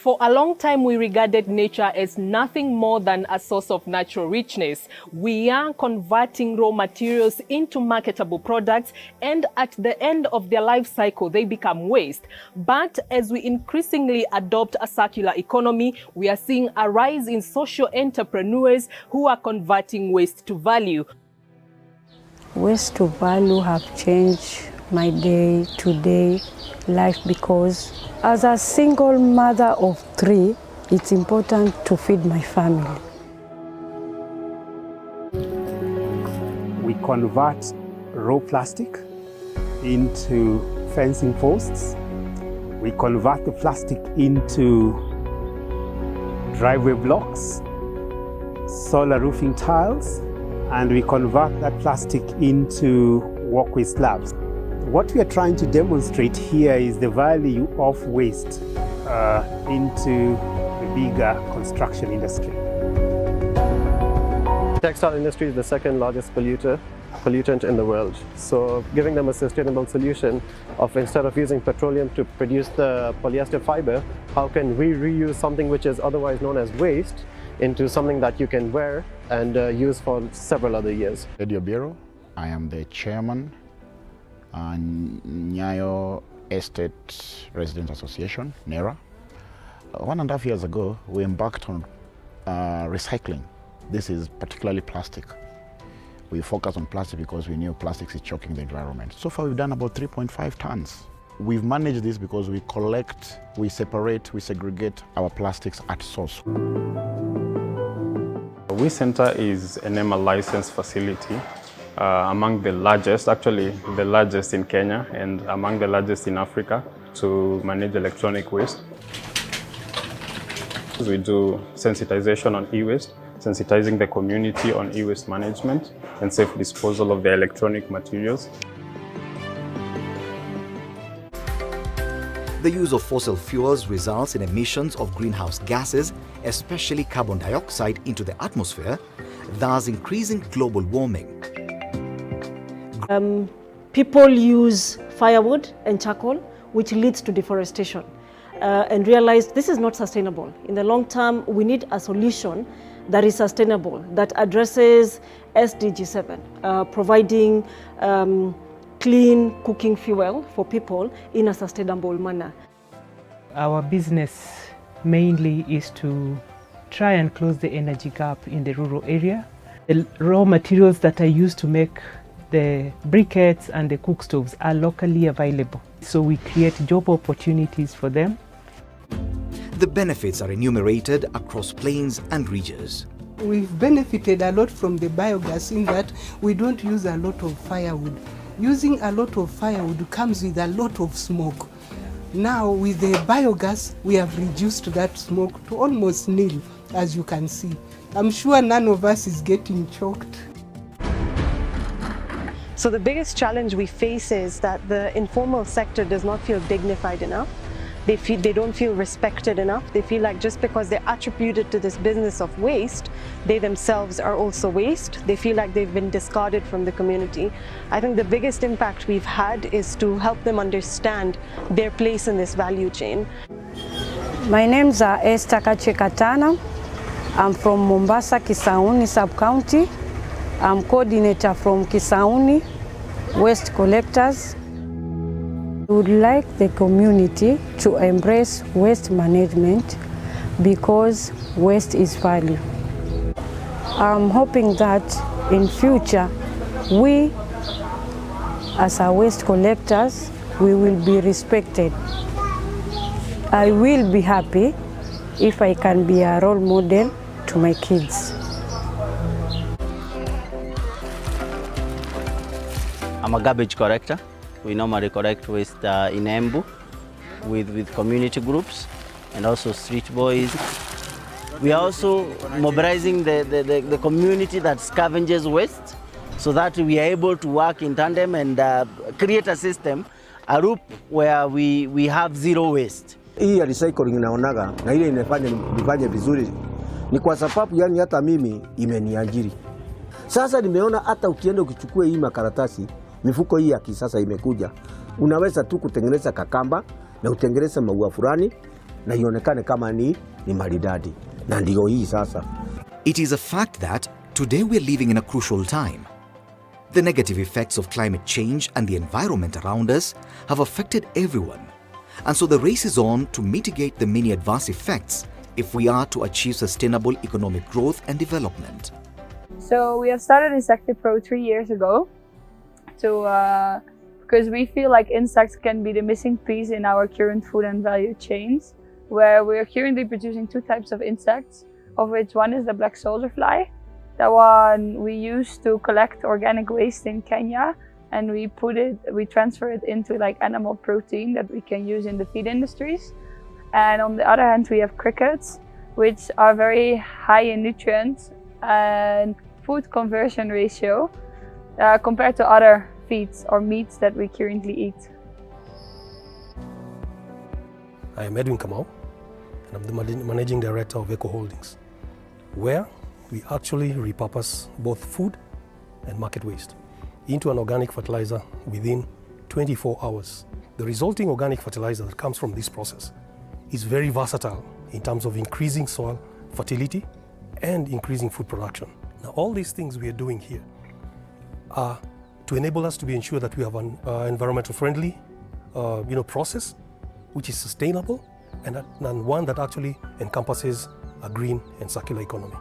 For a long time, we regarded nature as nothing more than a source of natural richness. We are converting raw materials into marketable products, and at the end of their life cycle, they become waste. But as we increasingly adopt a circular economy, we are seeing a rise in social entrepreneurs who are converting waste to value. Waste to value have changed my day-to-day life because as a single mother of 3, it's important to feed my family. We convert raw plastic into fencing posts. We convert the plastic into driveway blocks, solar roofing tiles, and we convert that plastic into walkway slabs. What we are trying to demonstrate here is the value of waste into the bigger construction industry. Textile industry is the second largest pollutant in the world. So giving them a sustainable solution of instead of using petroleum to produce the polyester fiber, how can we reuse something which is otherwise known as waste into something that you can wear and use for several other years. I am the chairman Unea Estate Residents Association, NERA. 1.5 years ago, we embarked on recycling. This is particularly plastic. We focused on plastic because we knew plastics is choking the environment. So far, we've done about 3.5 tons. We've managed this because we collect, we separate, we segregate our plastics at source. Waste Center is an NEMA licensed facility. Among the largest, actually the largest in Kenya and among the largest in Africa to manage electronic waste. We do sensitization on e-waste, sensitizing the community on e-waste management and safe disposal of the electronic materials. The use of fossil fuels results in emissions of greenhouse gases, especially carbon dioxide, into the atmosphere, thus increasing global warming. People use firewood and charcoal, which leads to deforestation, and realize this is not sustainable. In the long term, we need a solution that is sustainable, that addresses SDG 7, providing clean cooking fuel for people in a sustainable manner. Our business mainly is to try and close the energy gap in the rural area. The raw materials that are used to make the briquettes and the cook stoves are locally available. So we create job opportunities for them. The benefits are enumerated across plains and ridges. We've benefited a lot from the biogas in that we don't use a lot of firewood. Using a lot of firewood comes with a lot of smoke. Now with the biogas, we have reduced that smoke to almost nil, as you can see. I'm sure none of us is getting choked. So the biggest challenge we face is that the informal sector does not feel dignified enough. They don't feel respected enough. They feel like just because they're attributed to this business of waste, they themselves are also waste. They feel like they've been discarded from the community. I think the biggest impact we've had is to help them understand their place in this value chain. My name's Esther Kachekatana. I'm from Mombasa, Kisauni sub-county. I'm coordinator from Kisauni Waste Collectors. We would like the community to embrace waste management because waste is value. I'm hoping that in future, we as our waste collectors, we will be respected. I will be happy if I can be a role model to my kids. I'm a garbage collector. We normally collect waste in Embu with community groups and also street boys. We are also mobilizing the community that scavenges waste so that we are able to work in tandem and create a system, a loop where we have zero waste. Hii ya recycling naonaga na ile inafanya vizuri ni kwa sababu yani hata mimi imeniajiri. Sasa nimeona hata ukienda ukichukua hii makaratasi, mifuko hii ya kisasa imekuja. Unaweza tu kutengeneza kakamba na utengeneza maua fulani na ionekane kama ni maridadi, na ndio hii sasa. It is a fact that today we are living in a crucial time. The negative effects of climate change and the environment around us have affected everyone. And so the race is on to mitigate the many adverse effects if we are to achieve sustainable economic growth and development. So we have started Insectipro 3 years ago because we feel like insects can be the missing piece in our current food and value chains, where we are currently producing 2 types of insects, of which one is the black soldier fly. That one we use to collect organic waste in Kenya, and we transfer it into like animal protein that we can use in the feed industries. And on the other hand, we have crickets, which are very high in nutrients and food conversion ratio compared to other feeds or meats that we currently eat. I am Edwin Kamau, and I'm the Managing Director of Eco Holdings, where we actually repurpose both food and market waste into an organic fertilizer within 24 hours. The resulting organic fertilizer that comes from this process is very versatile in terms of increasing soil fertility and increasing food production. Now, all these things we are doing here are to enable us to be ensured that we have an environmental friendly process which is sustainable and one that actually encompasses a green and circular economy.